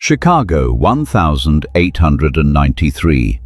Chicago, 1893.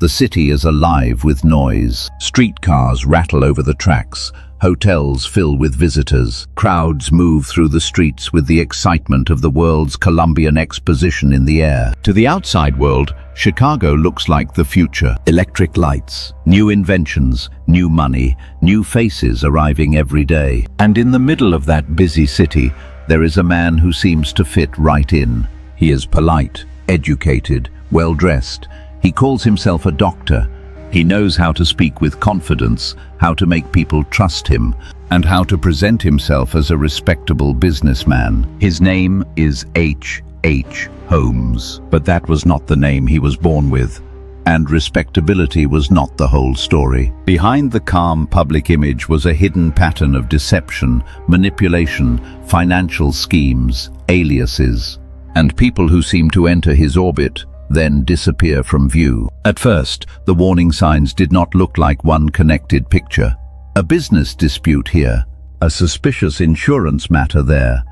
The city is alive with noise. Streetcars rattle over the tracks. Hotels fill with visitors. Crowds move through the streets with the excitement of the world's Columbian Exposition in the air. To the outside world, Chicago looks like the future. Electric lights, new inventions, new money, new faces arriving every day. And in the middle of that busy city, there is a man who seems to fit right in. He is polite, educated, well-dressed. He calls himself a doctor. He knows how to speak with confidence, how to make people trust him, and how to present himself as a respectable businessman. His name is H.H. Holmes, but that was not the name he was born with. And respectability was not the whole story. Behind the calm public image was a hidden pattern of deception, manipulation, financial schemes, aliases, and people who seem to enter his orbit, then disappear from view. At first, the warning signs did not look like one connected picture. A business dispute here, a suspicious insurance matter there,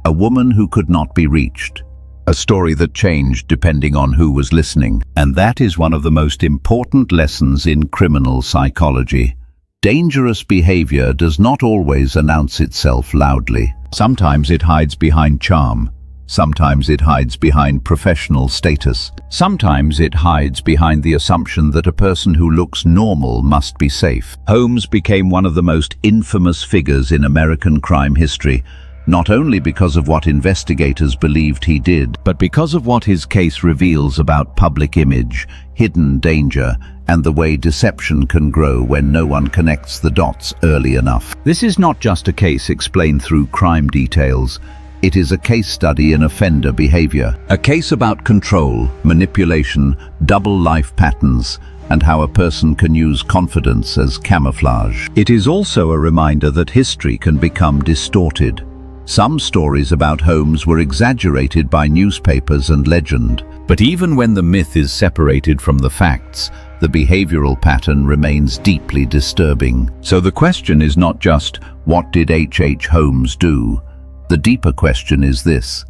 a woman who could not be reached. A story that changed depending on who was listening. And that is one of the most important lessons in criminal psychology. Dangerous behavior does not always announce itself loudly. Sometimes it hides behind charm. Sometimes it hides behind professional status. Sometimes it hides behind the assumption that a person who looks normal must be safe. Holmes became one of the most infamous figures in American crime history, not only because of what investigators believed he did, but because of what his case reveals about public image, hidden danger, and the way deception can grow when no one connects the dots early enough. This is not just a case explained through crime details. It is a case study in offender behavior, a case about control, manipulation, double life patterns, and how a person can use confidence as camouflage. It is also a reminder that history can become distorted. Some stories about Holmes were exaggerated by newspapers and legend, but even when the myth is separated from the facts, the behavioral pattern remains deeply disturbing. So the question is not just, what did H.H. Holmes do? The deeper question is this: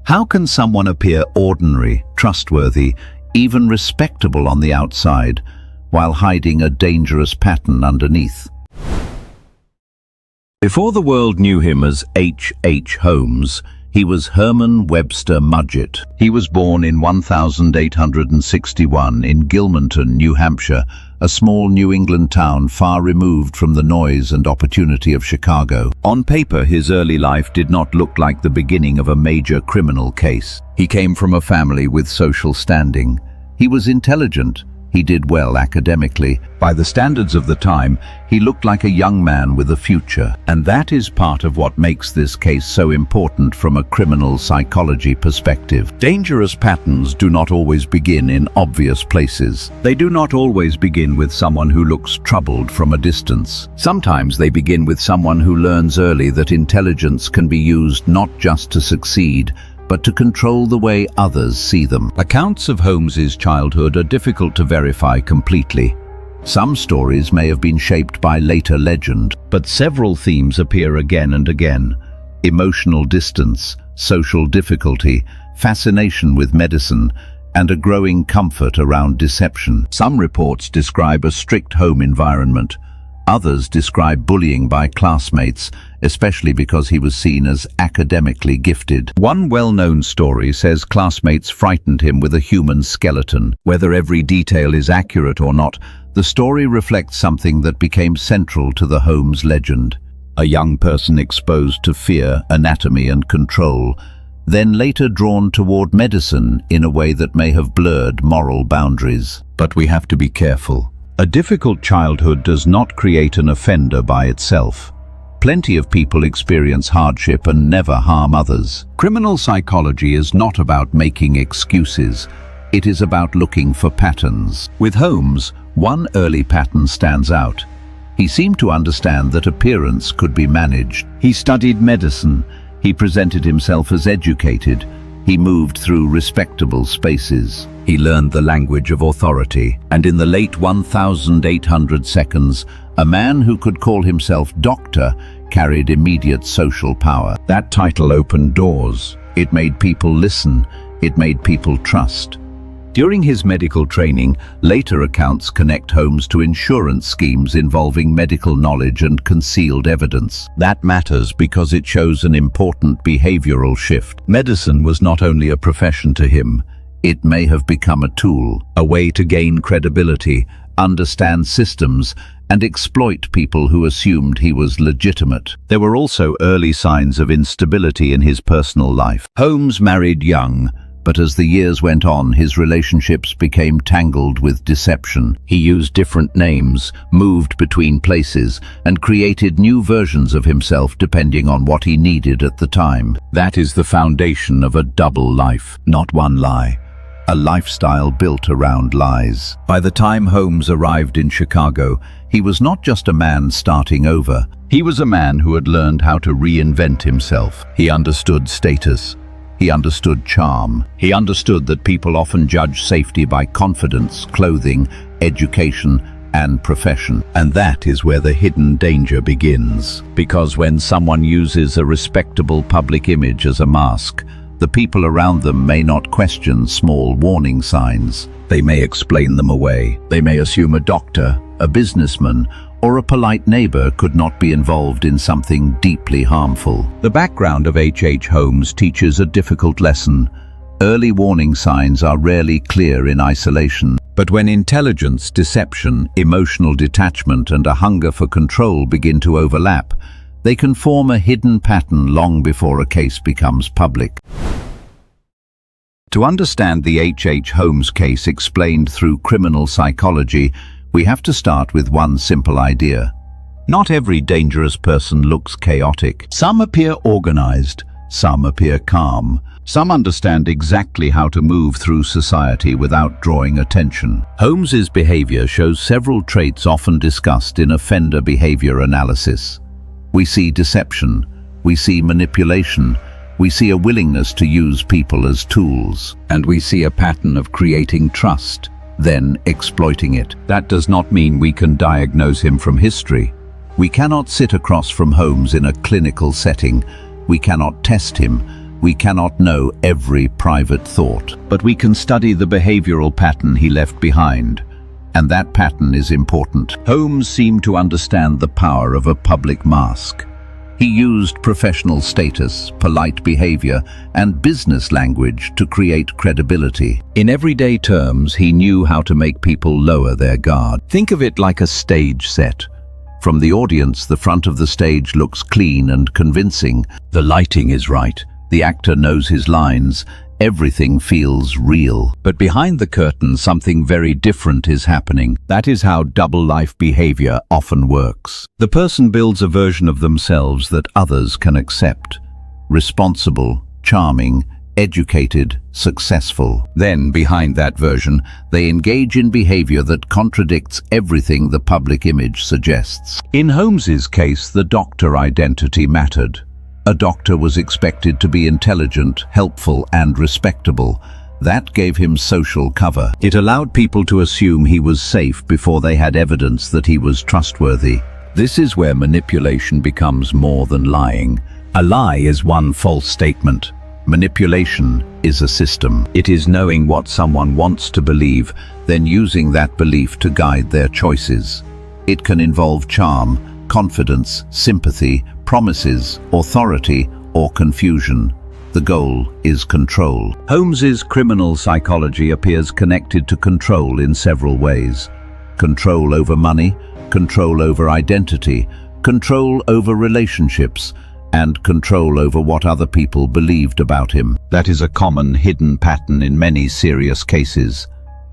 how can someone appear ordinary, trustworthy, even respectable on the outside, while hiding a dangerous pattern underneath? Before the world knew him as H.H. Holmes, he was Herman Webster Mudgett. He was born in 1861 in Gilmanton, New Hampshire, a small New England town far removed from the noise and opportunity of Chicago. On paper, his early life did not look like the beginning of a major criminal case. He came from a family with social standing. He was intelligent. He did well academically. By the standards of the time, he looked like a young man with a future. And that is part of what makes this case so important from a criminal psychology perspective. Dangerous patterns do not always begin in obvious places. They do not always begin with someone who looks troubled from a distance. Sometimes they begin with someone who learns early that intelligence can be used not just to succeed, but to control the way others see them. Accounts of Holmes's childhood are difficult to verify completely. Some stories may have been shaped by later legend, but several themes appear again and again: emotional distance, social difficulty, fascination with medicine, and a growing comfort around deception. Some reports describe a strict home environment. Others describe bullying by classmates, especially because he was seen as academically gifted. One well-known story says classmates frightened him with a human skeleton. Whether every detail is accurate or not, the story reflects something that became central to the Holmes legend: a young person exposed to fear, anatomy, and control, then later drawn toward medicine in a way that may have blurred moral boundaries. But we have to be careful. A difficult childhood does not create an offender by itself. Plenty of people experience hardship and never harm others. Criminal psychology is not about making excuses. It is about looking for patterns. With Holmes, one early pattern stands out. He seemed to understand that appearance could be managed. He studied medicine. He presented himself as educated. He moved through respectable spaces. He learned the language of authority, and in the late 1800 seconds, a man who could call himself doctor carried immediate social power. That title opened doors. It made people listen. It made people trust. During his medical training, later accounts connect Holmes to insurance schemes involving medical knowledge and concealed evidence. That matters because it shows an important behavioral shift. Medicine was not only a profession to him, it may have become a tool, a way to gain credibility, understand systems, and exploit people who assumed he was legitimate. There were also early signs of instability in his personal life. Holmes married young, but as the years went on, his relationships became tangled with deception. He used different names, moved between places, and created new versions of himself depending on what he needed at the time. That is the foundation of a double life, not one lie. A lifestyle built around lies. By the time Holmes arrived in Chicago, he was not just a man starting over. He was a man who had learned how to reinvent himself. He understood status. He understood charm. He understood that people often judge safety by confidence, clothing, education, and profession. And that is where the hidden danger begins. Because when someone uses a respectable public image as a mask, the people around them may not question small warning signs. They may explain them away. They may assume a doctor, a businessman, or a polite neighbor could not be involved in something deeply harmful. The background of H.H. Holmes teaches a difficult lesson. Early warning signs are rarely clear in isolation, but when intelligence, deception, emotional detachment, and a hunger for control begin to overlap, they can form a hidden pattern long before a case becomes public. To understand the H.H. Holmes case explained through criminal psychology, we have to start with one simple idea. Not every dangerous person looks chaotic. Some appear organized, some appear calm. Some understand exactly how to move through society without drawing attention. Holmes's behavior shows several traits often discussed in offender behavior analysis. We see deception, we see manipulation, we see a willingness to use people as tools, and we see a pattern of creating trust, then exploiting it. That does not mean we can diagnose him from history. We cannot sit across from Holmes in a clinical setting. We cannot test him. We cannot know every private thought. But we can study the behavioral pattern he left behind. And that pattern is important. Holmes seemed to understand the power of a public mask. He used professional status, polite behavior, and business language to create credibility. In everyday terms, he knew how to make people lower their guard. Think of it like a stage set. From the audience, the front of the stage looks clean and convincing. The lighting is right. The actor knows his lines. Everything feels real. But behind the curtain, something very different is happening. That is how double-life behavior often works. The person builds a version of themselves that others can accept. Responsible, charming, educated, successful. Then, behind that version, they engage in behavior that contradicts everything the public image suggests. In Holmes's case, the doctor identity mattered. A doctor was expected to be intelligent, helpful, and respectable. That gave him social cover. It allowed people to assume he was safe before they had evidence that he was trustworthy. This is where manipulation becomes more than lying. A lie is one false statement. Manipulation is a system. It is knowing what someone wants to believe, then using that belief to guide their choices. It can involve charm, confidence, sympathy, promises, authority, or confusion. The goal is control. Holmes's criminal psychology appears connected to control in several ways. Control over money, control over identity, control over relationships, and control over what other people believed about him. That is a common hidden pattern in many serious cases.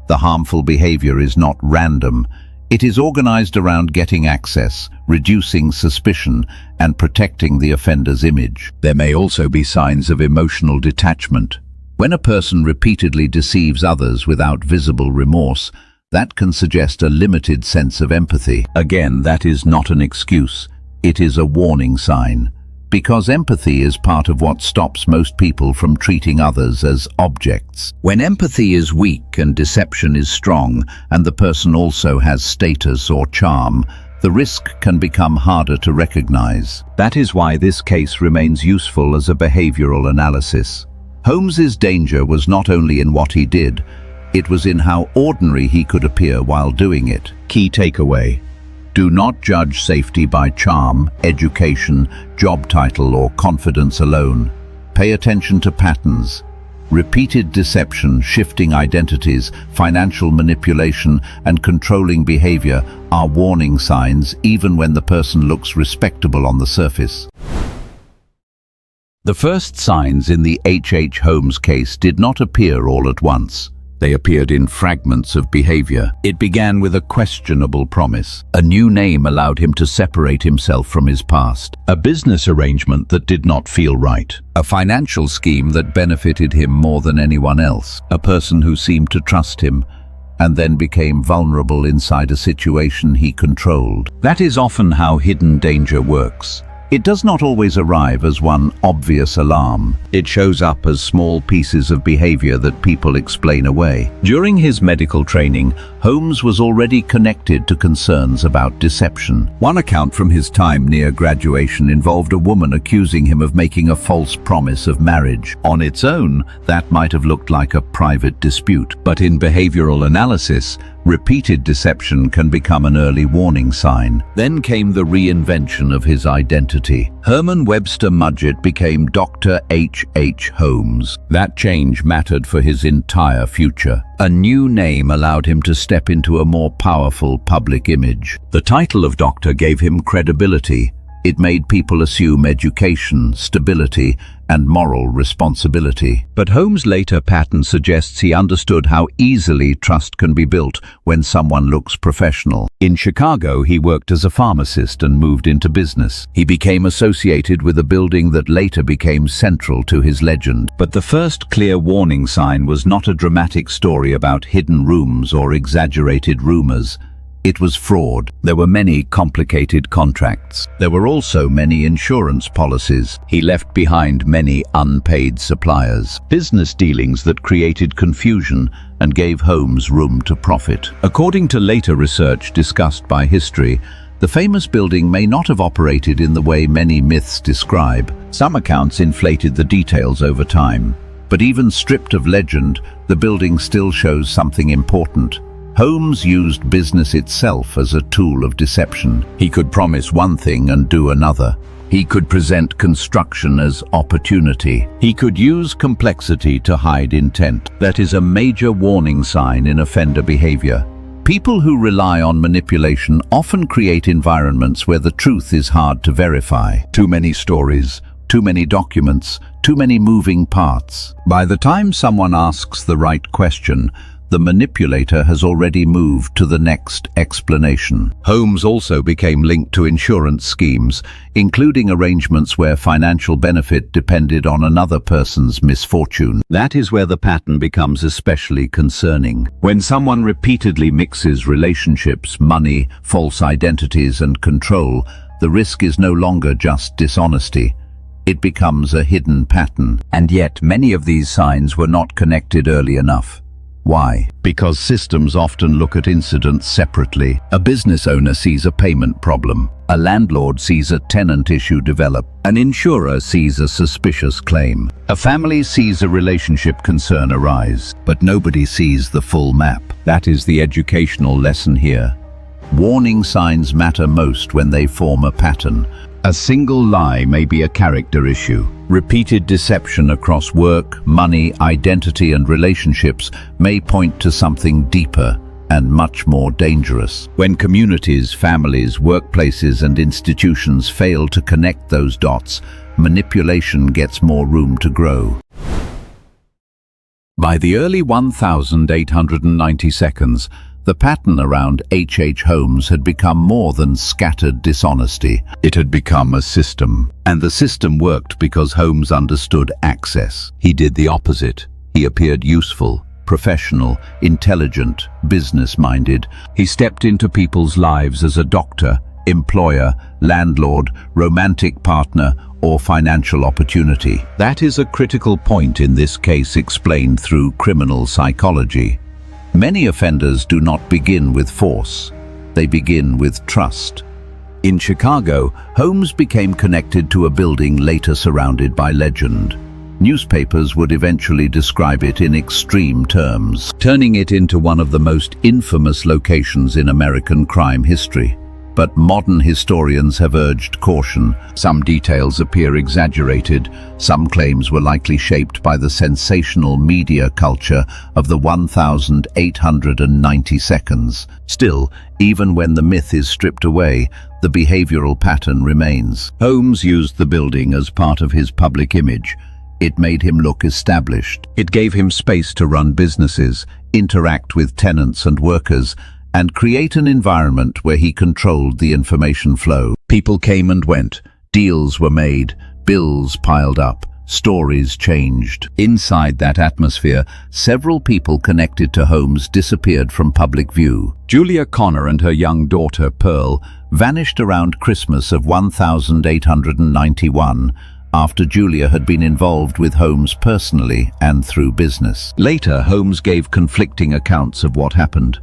The harmful behavior is not random. It is organized around getting access, reducing suspicion, and protecting the offender's image. There may also be signs of emotional detachment. When a person repeatedly deceives others without visible remorse, that can suggest a limited sense of empathy. Again, that is not an excuse. It is a warning sign. Because empathy is part of what stops most people from treating others as objects. When empathy is weak and deception is strong, and the person also has status or charm, the risk can become harder to recognize. That is why this case remains useful as a behavioral analysis. Holmes's danger was not only in what he did, it was in how ordinary he could appear while doing it. Key takeaway: do not judge safety by charm, education, job title, or confidence alone. Pay attention to patterns. Repeated deception, shifting identities, financial manipulation, and controlling behavior are warning signs even when the person looks respectable on the surface. The first signs in the H. Holmes case did not appear all at once. They appeared in fragments of behavior. It began with a questionable promise. A new name allowed him to separate himself from his past. A business arrangement that did not feel right. A financial scheme that benefited him more than anyone else. A person who seemed to trust him, and then became vulnerable inside a situation he controlled. That is often how hidden danger works. It does not always arrive as one obvious alarm. It shows up as small pieces of behavior that people explain away. During his medical training, Holmes was already connected to concerns about deception. One account from his time near graduation involved a woman accusing him of making a false promise of marriage. On its own, that might have looked like a private dispute, but in behavioral analysis, repeated deception can become an early warning sign. Then came the reinvention of his identity. Herman Webster Mudgett became Dr. H. Holmes. That change mattered for his entire future. A new name allowed him to step into a more powerful public image. The title of doctor gave him credibility. It made people assume education, stability, and moral responsibility. But Holmes' later pattern suggests he understood how easily trust can be built when someone looks professional. In Chicago, he worked as a pharmacist and moved into business. He became associated with a building that later became central to his legend. But the first clear warning sign was not a dramatic story about hidden rooms or exaggerated rumors. It was fraud. There were many complicated contracts. There were also many insurance policies. He left behind many unpaid suppliers. Business dealings that created confusion and gave Holmes room to profit. According to later research discussed by history, the famous building may not have operated in the way many myths describe. Some accounts inflated the details over time. But even stripped of legend, the building still shows something important. Holmes used business itself as a tool of deception. He could promise one thing and do another. He could present construction as opportunity. He could use complexity to hide intent. That is a major warning sign in offender behavior. People who rely on manipulation often create environments where the truth is hard to verify. Too many stories, too many documents, too many moving parts. By the time someone asks the right question, the manipulator has already moved to the next explanation. Holmes also became linked to insurance schemes, including arrangements where financial benefit depended on another person's misfortune. That is where the pattern becomes especially concerning. When someone repeatedly mixes relationships, money, false identities, and control, the risk is no longer just dishonesty. It becomes a hidden pattern. And yet, many of these signs were not connected early enough. Why? Because systems often look at incidents separately. A business owner sees a payment problem. A landlord sees a tenant issue develop. An insurer sees a suspicious claim. A family sees a relationship concern arise. But nobody sees the full map. That is the educational lesson here. Warning signs matter most when they form a pattern. A single lie may be a character issue. Repeated deception across work, money, identity, and relationships may point to something deeper and much more dangerous. When communities, families, workplaces, and institutions fail to connect those dots, manipulation gets more room to grow. By the early 1892s, the pattern around H. Holmes had become more than scattered dishonesty. It had become a system. And the system worked because Holmes understood access. He did the opposite. He appeared useful, professional, intelligent, business-minded. He stepped into people's lives as a doctor, employer, landlord, romantic partner, or financial opportunity. That is a critical point in this case explained through criminal psychology. Many offenders do not begin with force. They begin with trust. In Chicago, Holmes became connected to a building later surrounded by legend. Newspapers would eventually describe it in extreme terms, turning it into one of the most infamous locations in American crime history. But modern historians have urged caution. Some details appear exaggerated. Some claims were likely shaped by the sensational media culture of the 1,890 seconds. Still, even when the myth is stripped away, the behavioral pattern remains. Holmes used the building as part of his public image. It made him look established. It gave him space to run businesses, interact with tenants and workers, and create an environment where he controlled the information flow. People came and went, deals were made, bills piled up, stories changed. Inside that atmosphere, several people connected to Holmes disappeared from public view. Julia Connor and her young daughter, Pearl, vanished around Christmas of 1891, after Julia had been involved with Holmes personally and through business. Later, Holmes gave conflicting accounts of what happened.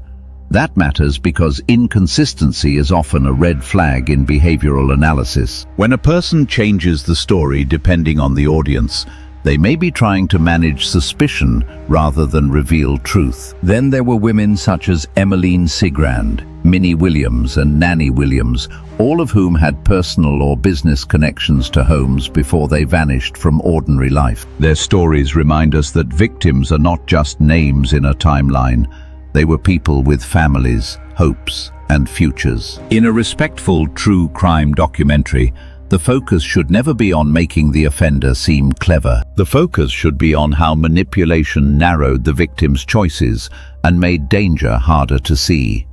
That matters because inconsistency is often a red flag in behavioral analysis. When a person changes the story depending on the audience, they may be trying to manage suspicion rather than reveal truth. Then there were women such as Emmeline Sigrand, Minnie Williams and Nanny Williams, all of whom had personal or business connections to Holmes before they vanished from ordinary life. Their stories remind us that victims are not just names in a timeline. They were people with families, hopes, and futures. In a respectful true crime documentary, the focus should never be on making the offender seem clever. The focus should be on how manipulation narrowed the victim's choices and made danger harder to see.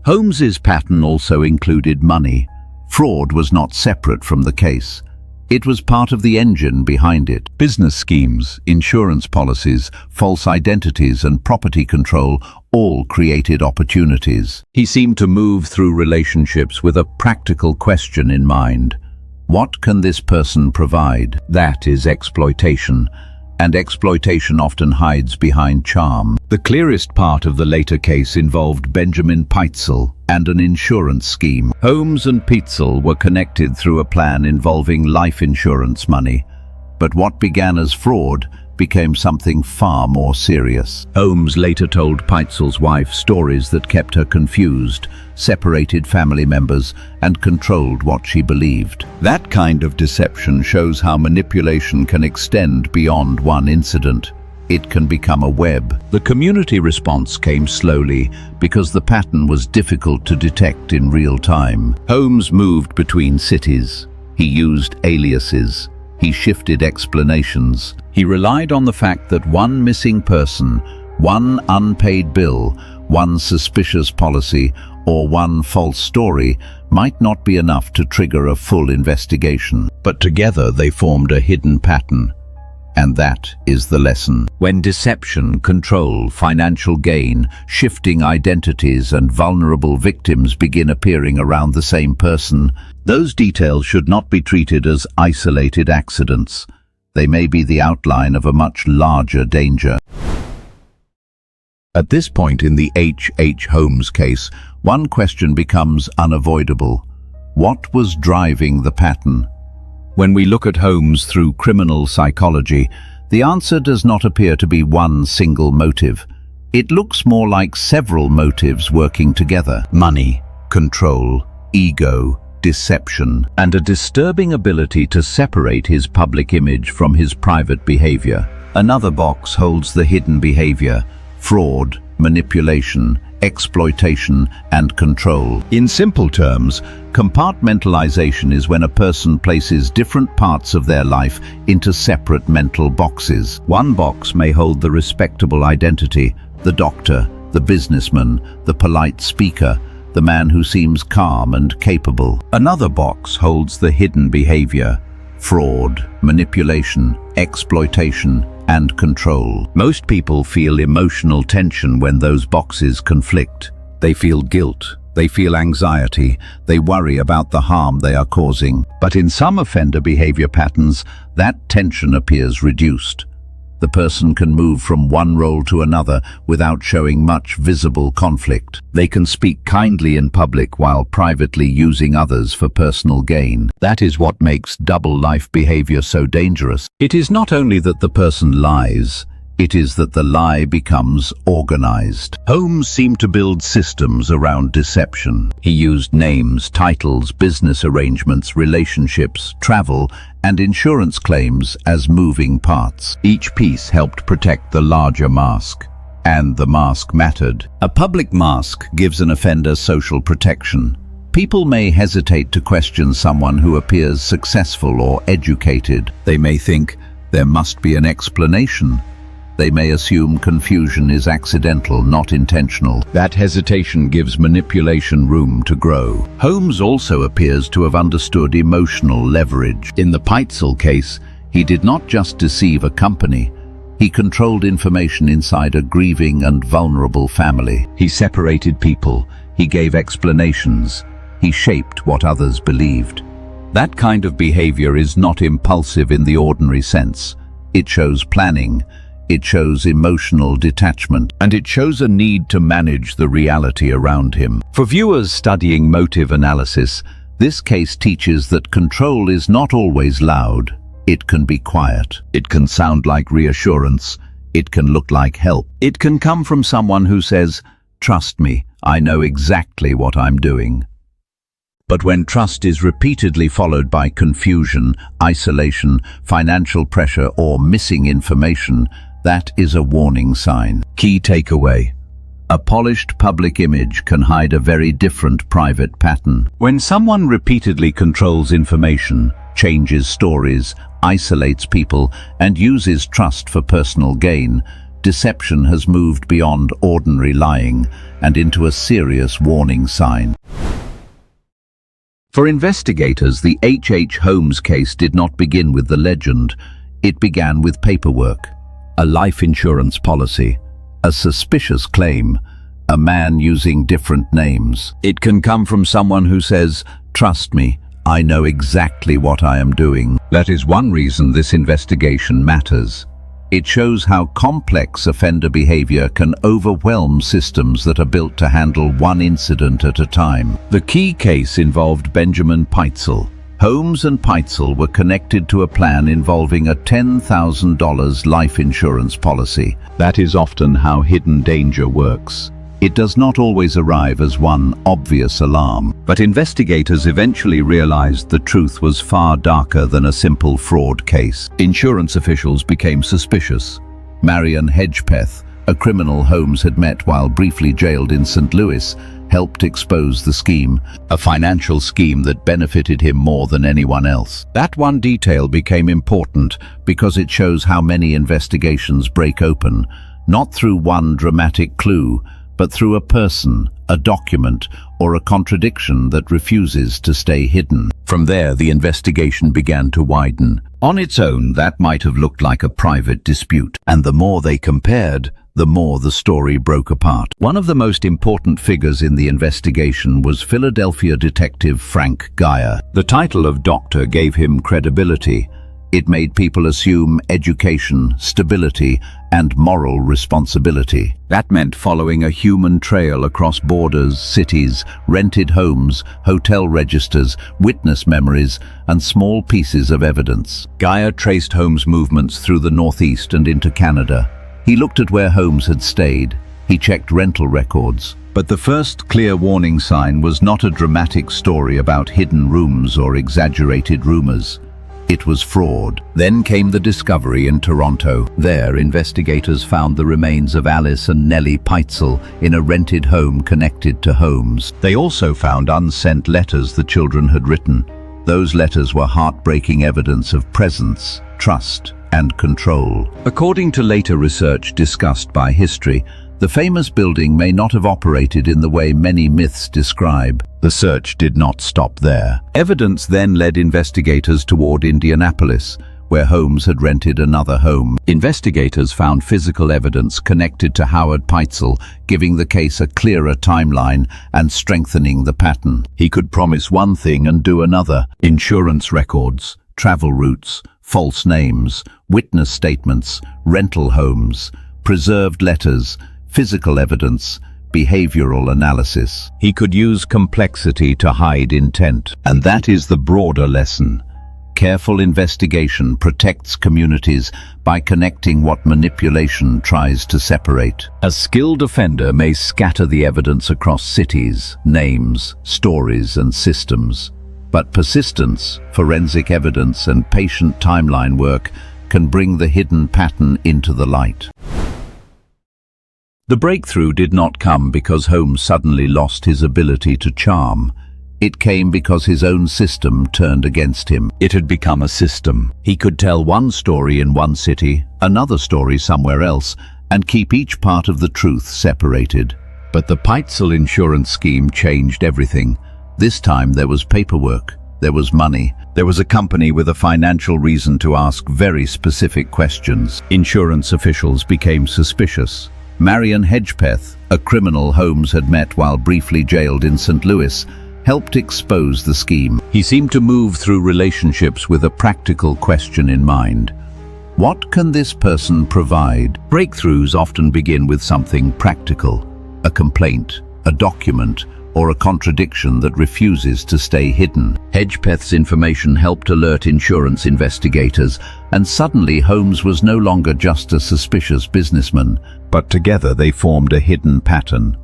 Holmes's pattern also included money. Fraud was not separate from the case. It was part of the engine behind it. Business schemes, insurance policies, false identities and property control all created opportunities. He seemed to move through relationships with a practical question in mind. What can this person provide? That is exploitation, and exploitation often hides behind charm. The clearest part of the later case involved Benjamin Pitezel and an insurance scheme. Holmes and Pitezel were connected through a plan involving life insurance money. But what began as fraud became something far more serious. Holmes later told Pitezel's wife stories that kept her confused, separated family members, and controlled what she believed. That kind of deception shows how manipulation can extend beyond one incident. It can become a web. The community response came slowly because the pattern was difficult to detect in real time. Holmes moved between cities. He used aliases. He shifted explanations. He relied on the fact that one missing person, one unpaid bill, one suspicious policy, or one false story might not be enough to trigger a full investigation. But together they formed a hidden pattern. And that is the lesson. When deception, control, financial gain, shifting identities and vulnerable victims begin appearing around the same person, those details should not be treated as isolated accidents. They may be the outline of a much larger danger. At this point in the H. Holmes case, one question becomes unavoidable. What was driving the pattern? When we look at Holmes through criminal psychology, the answer does not appear to be one single motive. It looks more like several motives working together. Money, control, ego, deception, and a disturbing ability to separate his public image from his private behavior. Another box holds the hidden behavior: fraud, manipulation, exploitation, and control. In simple terms, compartmentalization is when a person places different parts of their life into separate mental boxes. One box may hold the respectable identity, the doctor, the businessman, the polite speaker, the man who seems calm and capable. Another box holds the hidden behavior: fraud, manipulation, exploitation, and control. Most people feel emotional tension when those boxes conflict. They feel guilt, they feel anxiety, they worry about the harm they are causing. But in some offender behavior patterns, that tension appears reduced. The person can move from one role to another without showing much visible conflict. They can speak kindly in public while privately using others for personal gain. That is what makes double-life behavior so dangerous. It is not only that the person lies, it is that the lie becomes organized. Holmes seemed to build systems around deception. He used names, titles, business arrangements, relationships, travel, and insurance claims as moving parts. Each piece helped protect the larger mask. And the mask mattered. A public mask gives an offender social protection. People may hesitate to question someone who appears successful or educated. They may think there must be an explanation. They may assume confusion is accidental, not intentional. That hesitation gives manipulation room to grow. Holmes also appears to have understood emotional leverage. In the Peitzel case, he did not just deceive a company. He controlled information inside a grieving and vulnerable family. He separated people. He gave explanations. He shaped what others believed. That kind of behavior is not impulsive in the ordinary sense. It shows planning. It shows emotional detachment, and it shows a need to manage the reality around him. For viewers studying motive analysis, this case teaches that control is not always loud. It can be quiet. It can sound like reassurance. It can look like help. It can come from someone who says, "Trust me, I know exactly what I'm doing." But when trust is repeatedly followed by confusion, isolation, financial pressure, or missing information, that is a warning sign. Key takeaway: a polished public image can hide a very different private pattern. When someone repeatedly controls information, changes stories, isolates people, and uses trust for personal gain, deception has moved beyond ordinary lying and into a serious warning sign. For investigators, the H. Holmes case did not begin with the legend. It began with paperwork. A life insurance policy, a suspicious claim, a man using different names. It can come from someone who says, "Trust me, I know exactly what I am doing." That is one reason this investigation matters. It shows how complex offender behavior can overwhelm systems that are built to handle one incident at a time. The key case involved Benjamin Peitzel. Holmes and Peitzel were connected to a plan involving a $10,000 life insurance policy. That is often how hidden danger works. It does not always arrive as one obvious alarm, but investigators eventually realized the truth was far darker than a simple fraud case. Insurance officials became suspicious. Marion Hedgepeth, a criminal Holmes had met while briefly jailed in St. Louis, helped expose the scheme, a financial scheme that benefited him more than anyone else. That one detail became important because it shows how many investigations break open, not through one dramatic clue, but through a person, a document, or a contradiction that refuses to stay hidden. From there, the investigation began to widen. On its own, that might have looked like a private dispute, and the more they compared, the more the story broke apart. One of the most important figures in the investigation was Philadelphia detective Frank Geyer. The title of doctor gave him credibility. It made people assume education, stability, and moral responsibility. That meant following a human trail across borders, cities, rented homes, hotel registers, witness memories, and small pieces of evidence. Geyer traced Holmes' movements through the Northeast and into Canada. He looked at where Holmes had stayed. He checked rental records. But the first clear warning sign was not a dramatic story about hidden rooms or exaggerated rumors. It was fraud. Then came the discovery in Toronto. There, investigators found the remains of Alice and Nellie Peitzel in a rented home connected to Holmes. They also found unsent letters the children had written. Those letters were heartbreaking evidence of presence, trust, and control. According to later research discussed by history, the famous building may not have operated in the way many myths describe. The search did not stop there. Evidence then led investigators toward Indianapolis, where Holmes had rented another home. Investigators found physical evidence connected to Howard Peitzel, giving the case a clearer timeline and strengthening the pattern. He could promise one thing and do another. Insurance records, travel routes, false names, witness statements, rental homes, preserved letters, physical evidence, behavioral analysis. He could use complexity to hide intent. And that is the broader lesson. Careful investigation protects communities by connecting what manipulation tries to separate. A skilled offender may scatter the evidence across cities, names, stories, and systems. But persistence, forensic evidence, and patient timeline work can bring the hidden pattern into the light. The breakthrough did not come because Holmes suddenly lost his ability to charm. It came because his own system turned against him. It had become a system. He could tell one story in one city, another story somewhere else, and keep each part of the truth separated. But the Peitzel insurance scheme changed everything. This time there was paperwork, there was money, there was a company with a financial reason to ask very specific questions. Insurance officials became suspicious. Marion Hedgepeth, a criminal Holmes had met while briefly jailed in St. Louis, helped expose the scheme. He seemed to move through relationships with a practical question in mind. What can this person provide? Breakthroughs often begin with something practical, a complaint, a document, or a contradiction that refuses to stay hidden. Hedgepeth's information helped alert insurance investigators, and suddenly Holmes was no longer just a suspicious businessman, but together they formed a hidden pattern.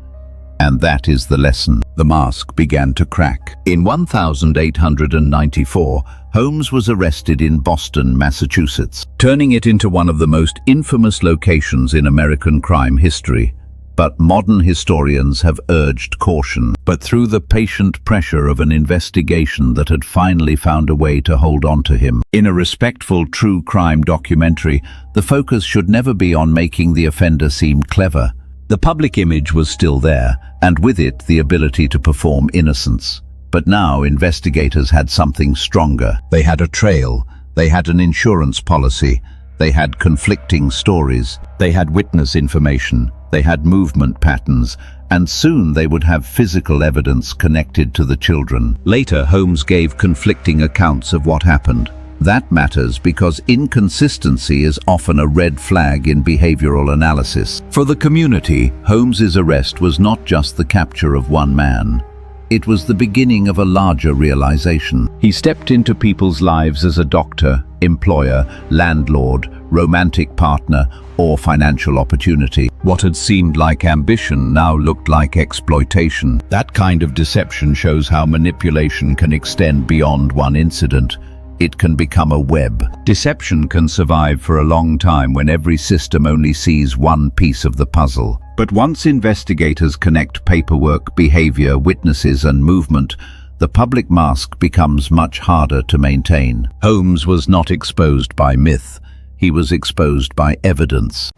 And that is the lesson. The mask began to crack. In 1894, Holmes was arrested in Boston, Massachusetts, turning it into one of the most infamous locations in American crime history. But modern historians have urged caution. But through the patient pressure of an investigation that had finally found a way to hold on to him. In a respectful true crime documentary, the focus should never be on making the offender seem clever. The public image was still there, and with it the ability to perform innocence. But now investigators had something stronger. They had a trail, they had an insurance policy, they had conflicting stories, they had witness information, they had movement patterns, and soon they would have physical evidence connected to the children. Later, Holmes gave conflicting accounts of what happened. That matters because inconsistency is often a red flag in behavioral analysis. For the community, Holmes's arrest was not just the capture of one man. It was the beginning of a larger realization. He stepped into people's lives as a doctor, employer, landlord, romantic partner, or financial opportunity. What had seemed like ambition now looked like exploitation. That kind of deception shows how manipulation can extend beyond one incident. It can become a web. Deception can survive for a long time when every system only sees one piece of the puzzle. But once investigators connect paperwork, behavior, witnesses, and movement, the public mask becomes much harder to maintain. Holmes was not exposed by myth. He was exposed by evidence.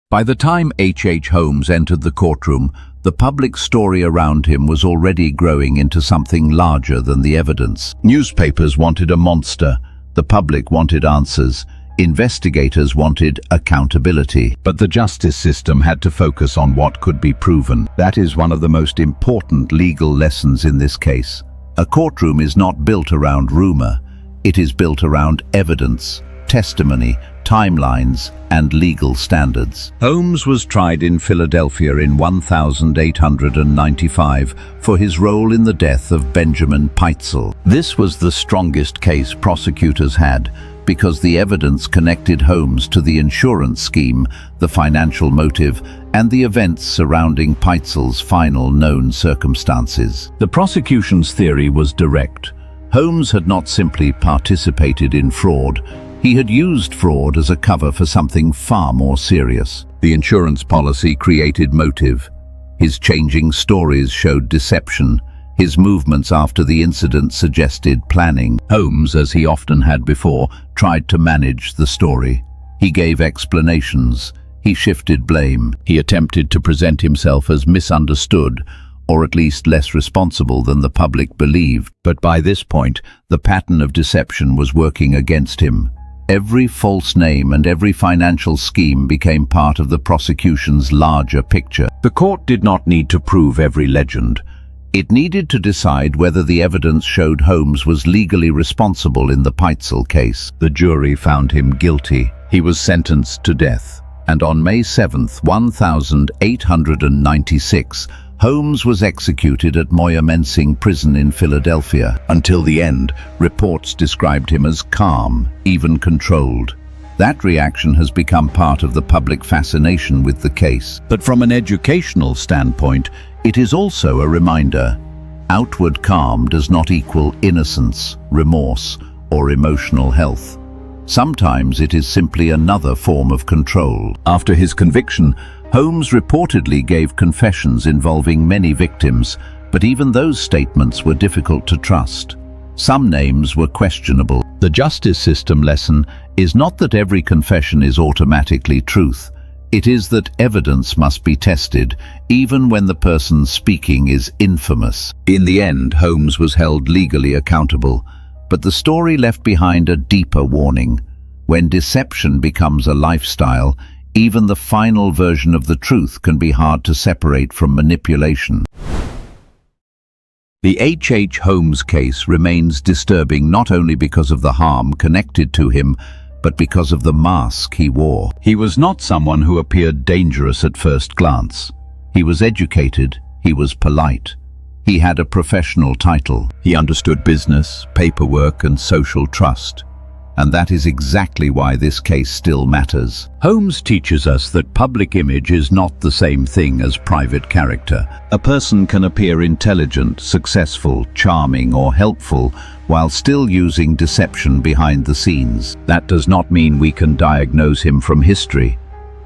By the time H. Holmes entered the courtroom, the public story around him was already growing into something larger than the evidence. Newspapers wanted a monster, the public wanted answers, investigators wanted accountability. But the justice system had to focus on what could be proven. That is one of the most important legal lessons in this case. A courtroom is not built around rumor, it is built around evidence, testimony, timelines, and legal standards. Holmes was tried in Philadelphia in 1895 for his role in the death of Benjamin Peitzel. This was the strongest case prosecutors had because the evidence connected Holmes to the insurance scheme, the financial motive, and the events surrounding Peitzel's final known circumstances. The prosecution's theory was direct. Holmes had not simply participated in fraud, he had used fraud as a cover for something far more serious. The insurance policy created motive. His changing stories showed deception. His movements after the incident suggested planning. Holmes, as he often had before, tried to manage the story. He gave explanations. He shifted blame. He attempted to present himself as misunderstood, or at least less responsible than the public believed. But by this point, the pattern of deception was working against him. Every false name and every financial scheme became part of the prosecution's larger picture. The court did not need to prove every legend. It needed to decide whether the evidence showed Holmes was legally responsible in the Peitzel case. The jury found him guilty. He was sentenced to death. And on May 7, 1896, Holmes was executed at Moyamensing Prison in Philadelphia. Until the end, reports described him as calm, even controlled. That reaction has become part of the public fascination with the case. But from an educational standpoint, it is also a reminder. Outward calm does not equal innocence, remorse, or emotional health. Sometimes it is simply another form of control. After his conviction, Holmes reportedly gave confessions involving many victims, but even those statements were difficult to trust. Some names were questionable. The justice system lesson is not that every confession is automatically truth. It is that evidence must be tested, even when the person speaking is infamous. In the end, Holmes was held legally accountable, but the story left behind a deeper warning. When deception becomes a lifestyle, even the final version of the truth can be hard to separate from manipulation. The H. Holmes case remains disturbing not only because of the harm connected to him, but because of the mask he wore. He was not someone who appeared dangerous at first glance. He was educated, he was polite. He had a professional title. He understood business, paperwork, and social trust. And that is exactly why this case still matters. Holmes teaches us that public image is not the same thing as private character. A person can appear intelligent, successful, charming, or helpful while still using deception behind the scenes. That does not mean we can diagnose him from history.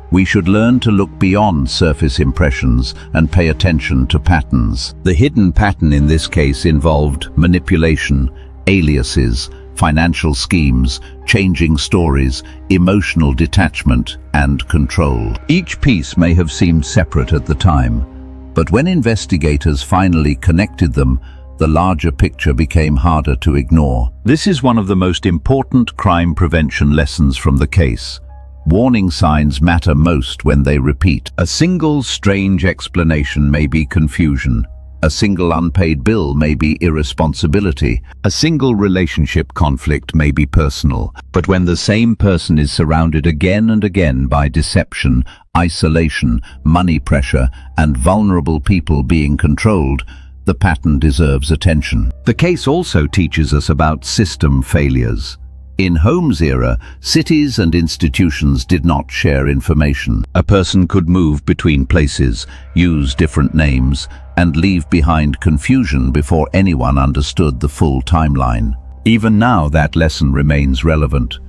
We should learn to look beyond surface impressions and pay attention to patterns. The hidden pattern in this case involved manipulation, aliases, financial schemes, changing stories, emotional detachment, and control. Each piece may have seemed separate at the time, but when investigators finally connected them, the larger picture became harder to ignore. This is one of the most important crime prevention lessons from the case. Warning signs matter most when they repeat. A single strange explanation may be confusion. A single unpaid bill may be irresponsibility. A single relationship conflict may be personal. But when the same person is surrounded again and again by deception, isolation, money pressure, and vulnerable people being controlled, the pattern deserves attention. The case also teaches us about system failures. In Holmes' era, cities and institutions did not share information. A person could move between places, use different names, and leave behind confusion before anyone understood the full timeline. Even now, that lesson remains relevant.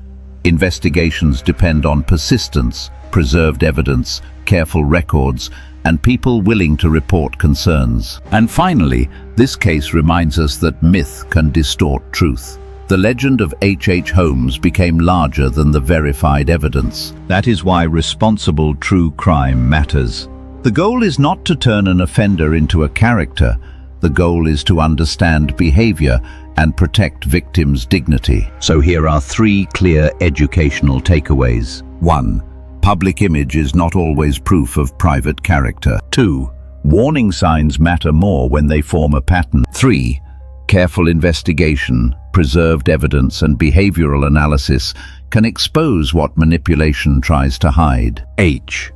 Investigations depend on persistence, preserved evidence, careful records, and people willing to report concerns. And finally, this case reminds us that myth can distort truth. The legend of H. Holmes became larger than the verified evidence. That is why responsible true crime matters. The goal is not to turn an offender into a character. The goal is to understand behavior and protect victims' dignity. So here are 3 clear educational takeaways. 1. Public image is not always proof of private character. 2. Warning signs matter more when they form a pattern. 3. Careful investigation, preserved evidence, and behavioral analysis can expose what manipulation tries to hide. H.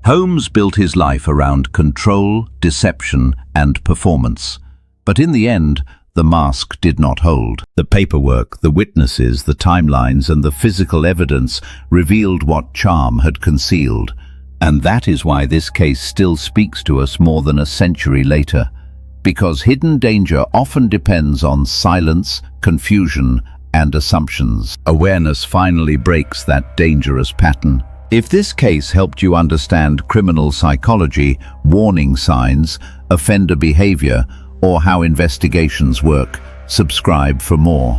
Holmes built his life around control, deception, and performance. But in the end, the mask did not hold. The paperwork, the witnesses, the timelines, and the physical evidence revealed what charm had concealed. And that is why this case still speaks to us more than a century later. Because hidden danger often depends on silence, confusion, and assumptions. Awareness finally breaks that dangerous pattern. If this case helped you understand criminal psychology, warning signs, offender behavior, or how investigations work, subscribe for more.